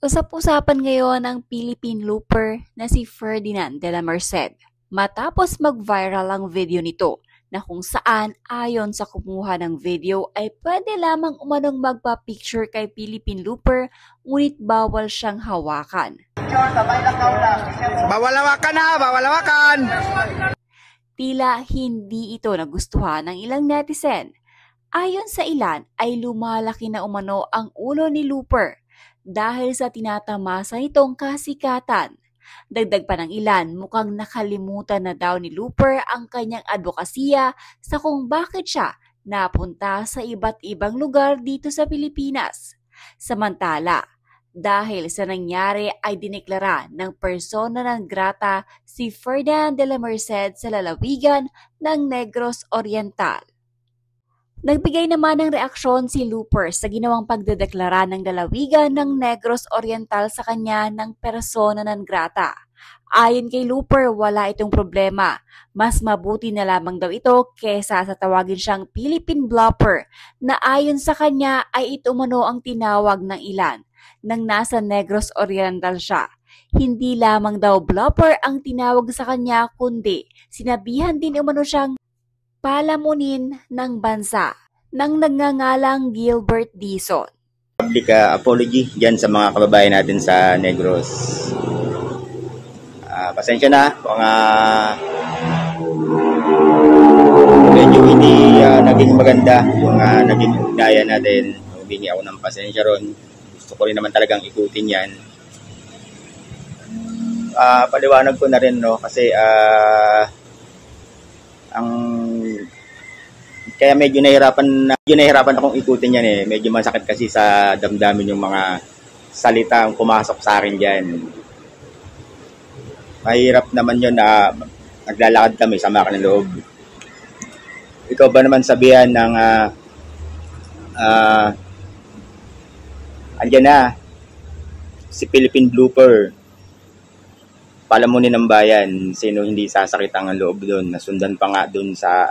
Usap-usapan ngayon ang Philippine looper na si Ferdinand de la Merced matapos mag-viral ang video nito na kung saan ayon sa kumuha ng video ay pwede lamang umanong magpa-picture kay Philippine looper ngunit bawal siyang hawakan. Bawal hawakan ha! Bawal hawakan! Tila hindi ito nagustuhan ng ilang netizen. Ayon sa ilan ay lumalaki na umano ang ulo ni looper dahil sa tinatamasa nitong kasikatan. Dagdag pa ng ilan, mukhang nakalimutan na daw ni looper ang kanyang advokasya sa kung bakit siya napunta sa iba't ibang lugar dito sa Pilipinas. Samantala, dahil sa nangyari ay dineklara ng persona non grata si Ferdinand de la Merced sa lalawigan ng Negros Oriental. Nagbigay naman ng reaksyon si looper sa ginawang pagdedeklara ng lalawigan ng Negros Oriental sa kanya ng persona non grata. Ayon kay looper, wala itong problema. Mas mabuti na lamang daw ito kesa sa tawagin siyang Philippine blooper na ayon sa kanya ay ito umano ang tinawag ng ilan nang nasa Negros Oriental siya. Hindi lamang daw blooper ang tinawag sa kanya kundi sinabihan din umano siyang palamunin ng bansa ng nagngangalang Gilbert Dizon. Public apology dyan sa mga kababayan natin sa Negros. Pasensya na kung medyo hindi naging maganda yung naging ugnayan natin. Humingi ako ng pasensya ron. Gusto ko rin naman talagang ikutin yan. Paliwanag ko na rin, no, kasi kaya medyo nahihirapan akong ikutin yan eh. Medyo masakit kasi sa damdamin yung mga salita ang pumasok sa akin dyan. Mahirap naman yun na naglalakad kami sa maka ng loob. Ikaw ba naman sabihan ng andyan na si Philippine blooper, palamunin ng bayan, sino hindi sasakit ang loob doon. Nasundan pa nga doon sa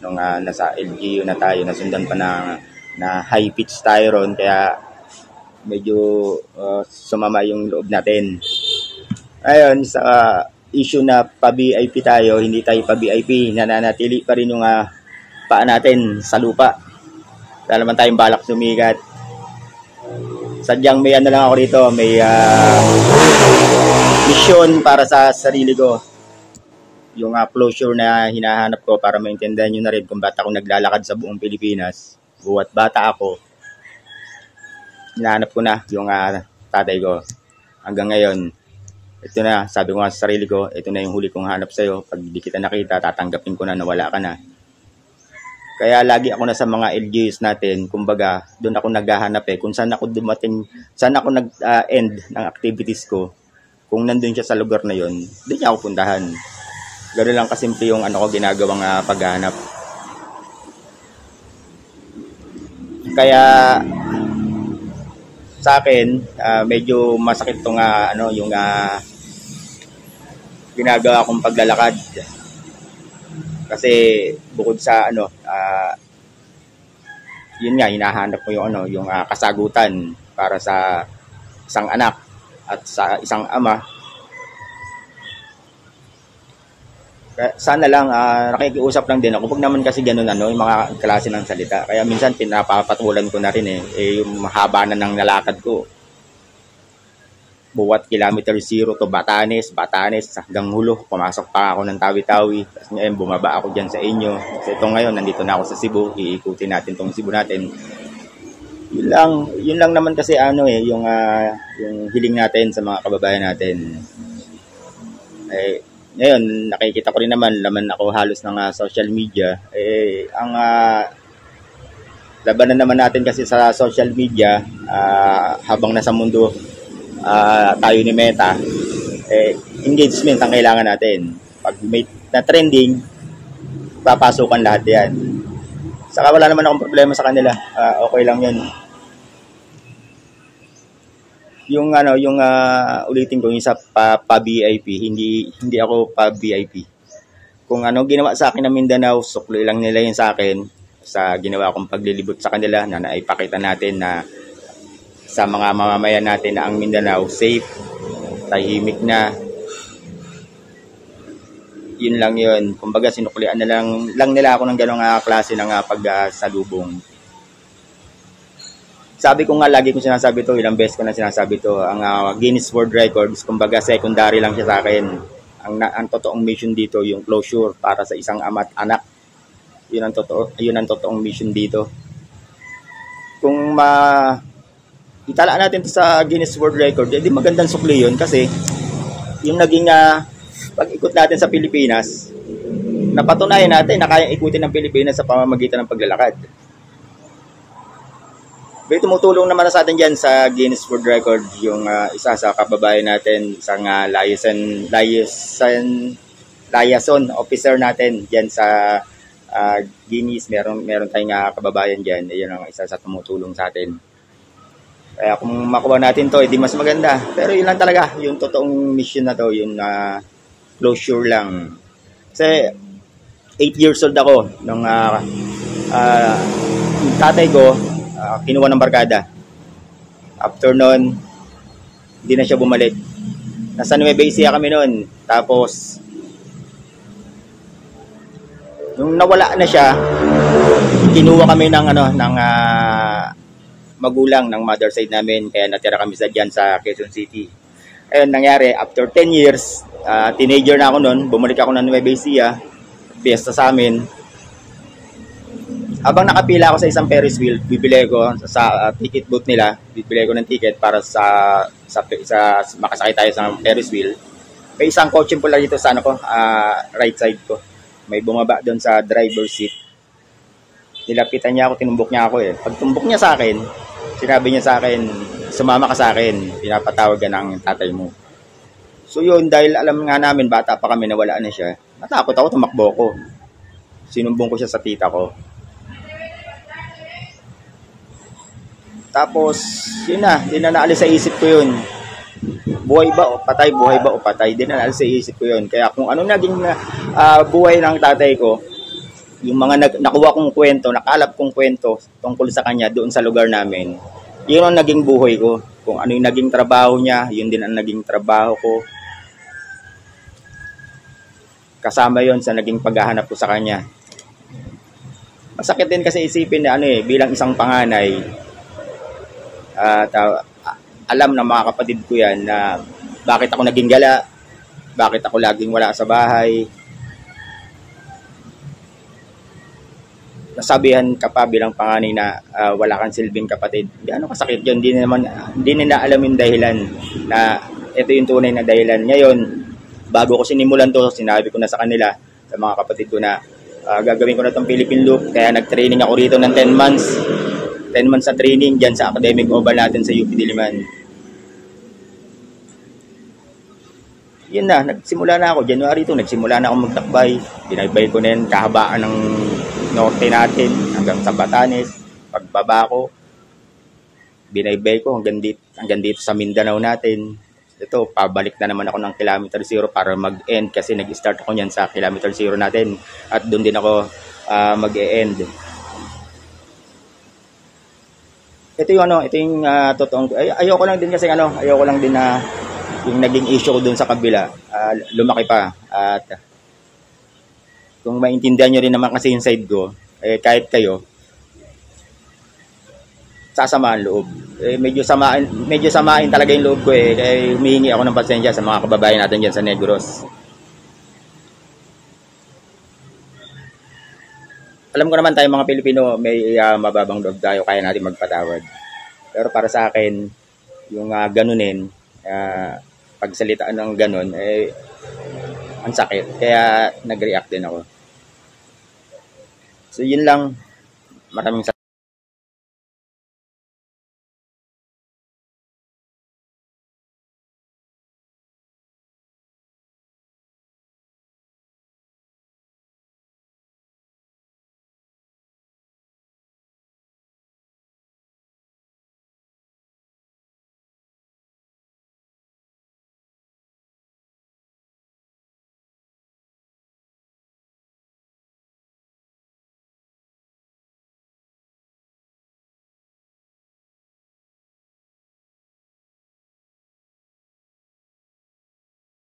nung nasa LGU na tayo, nasundan pa na high pitch tayo ron, kaya medyo sumama yung loob natin. Ayun, sa issue na pa-VIP tayo, hindi tayo pa-VIP, nananatili pa rin yung paa natin sa lupa. Wala naman tayong balak sumigat. Sadyang may lang ako rito, may mission para sa sarili ko. Yung closure na hinahanap ko para maintindihan nyo na rin kung ba't ako naglalakad sa buong Pilipinas. Buwat bata ako, hinahanap ko na yung tatay ko. Hanggang ngayon, ito na, sabi ko nga sa sarili ko, ito na yung huli kong hanap sa'yo. Pag di kita nakita, tatanggapin ko na nawala ka na. Kaya lagi ako na sa mga LGUs natin, kumbaga, doon ako naghahanap kung saan ako dumating, saan ako nag-end ng activities ko. Kung nandun siya sa lugar na yon, doon niya ako puntahan. Gano'n lang kasimple yung ko ginagawang paghahanap. Kaya sa akin, medyo masakit tong yung ginagawa kong paglalakad. Kasi bukod sa yun nga, hinahanap ko yung kasagutan para sa isang anak at sa isang ama. Sana lang nakikiusap lang din ako. Pag naman kasi ganun yung mga klase ng salita. Kaya minsan pinapapatulan ko na rin yung mahaba na ng nalakad ko. Buwat kilometer 0 to Batanes hanggang Hulo. Pumasok pa ako ng Tawi-Tawi. Tapos ngayon bumaba ako dyan sa inyo. Kasi ito ngayon, nandito na ako sa Cebu. Iikutin natin tong Cebu natin. Yun lang naman kasi yung hiling natin sa mga kababayan natin. Ngayon, nakikita ko rin naman, laman ako halos ng social media. Ang labanan naman natin kasi sa social media, habang nasa mundo tayo ni Meta, engagement ang kailangan natin. Pag may na trending, papasukan lahat yan. Saka wala naman akong problema sa kanila. Okay lang yun. Yung ulitin ko yung sa pa-VIP, hindi ako pa-VIP. Kung ginawa sa akin ng Mindanao, sukli lang nila yun sa akin sa ginawa kong paglilibot sa kanila na naipakita natin na sa mga mamamayan natin na ang Mindanao safe, tahimik na. Yun lang yun. Kumbaga sinuklian na lang nila ako ng ganong klase ng pagsalubong. Sabi ko nga, lagi ko sinasabi to, ilang beses ko na sinasabi to, ang Guinness World Records, kumbaga secondary lang siya sa akin. Ang totoong mission dito, yung closure para sa isang ama at anak. Yun ang totoong mission dito. Kung itala natin to sa Guinness World Record, edi magandang sukli yun kasi yung naging pag-ikot natin sa Pilipinas, napatunayan natin na kayang ikutin ng Pilipinas sa pamamagitan ng paglalakad. May tumutulong naman sa atin dyan sa Guinness World Record yung isa sa kababayan natin, isang liaison officer natin dyan sa Guinness. Meron tayong kababayan dyan. Ayun ang isa sa tumutulong sa atin. Kaya kung makuha natin to, edi mas maganda. Pero yun lang talaga, yung totoong mission na to, yung closure lang. Kasi 8 years old ako nung tatay ko kinuha ng barkada. After nun, hindi na siya bumalik. Nasa Nueva Ecija kami noon. Tapos, nung nawala na siya, kinuha kami ng magulang ng mother side namin. Kaya natira kami dyan sa Quezon City. Ayun, nangyari, after 10 years, teenager na ako noon, bumalik ako ng Nueva Ecija, fiesta sa amin. Habang nakapila ako sa isang Ferris wheel, bibili ko sa ticket booth nila, bibili ko ng ticket para sa makasakay tayo sa Ferris wheel. May isang kotse pula dito sa right side ko. May bumaba doon sa driver seat. Nilapitan niya ako, tinumbok niya ako eh. Pag tumbok niya sa akin, sinabi niya sa akin, sumama ka sa akin, pinapatawag ka ng tatay mo. So yun, dahil alam nga namin, bata pa kami, nawala na siya. Natakot ako, tumakbo ko. Sinumbong ko siya sa tita ko. Tapos, yun na, di na naalis sa isip ko yun. Buhay ba o patay, buhay ba o patay, di na naalis sa isip ko yun. Kaya kung ano naging buhay ng tatay ko, yung mga nakuha kong kwento, nakalap kong kwento tungkol sa kanya doon sa lugar namin, yun ang naging buhay ko. Kung ano yung naging trabaho niya, yun din ang naging trabaho ko. Kasama yun sa naging paghahanap ko sa kanya. Masakit din kasi isipin na bilang isang panganay, alam ng mga kapatid ko yan na bakit ako naging gala, bakit ako laging wala sa bahay. Nasabihan ka pa bilang panganay na wala kang silbing kapatid. Ano kasakit yun? Hindi nila alam yung dahilan na ito yung tunay na dahilan. Ngayon, bago ko sinimulan to, sinabi ko na sa kanila, sa mga kapatid ko na gagawin ko na itong Philippine Loop. Kaya nag-training ako rito ng 10 months. 10 months na training dyan sa academic oval natin sa UP Diliman. Yun na, nagsimula na ako. January 2, nagsimula na ako magtakbay. Binaybay ko na yun, kahabaan ng norte natin hanggang sa Batanes. Pagbaba ko, binaybay ko hanggang dito sa Mindanao natin. Ito, pabalik na naman ako ng kilometer 0 para mag-end kasi nag-start ako niyan sa kilometer 0 natin. At doon din ako mag-e-end. Ito yung totoong ayoko lang din kasi ayoko lang din na yung naging issue ko doon sa kabila lumaki pa at kung maintindihan niyo rin naman kasi yung side ko kahit kayo sasama ang loob medyo samain talaga yung loob ko kaya humihingi ako ng pasensya sa mga kababayan natin diyan sa Negros. Alam ko naman tayo mga Pilipino, may mababang loob tayo, kaya natin magpatawad. Pero para sa akin, yung ganunin, pagsalitaan ng ganun, ang sakit. Kaya nag-react din ako. So yun lang. Maraming salamat.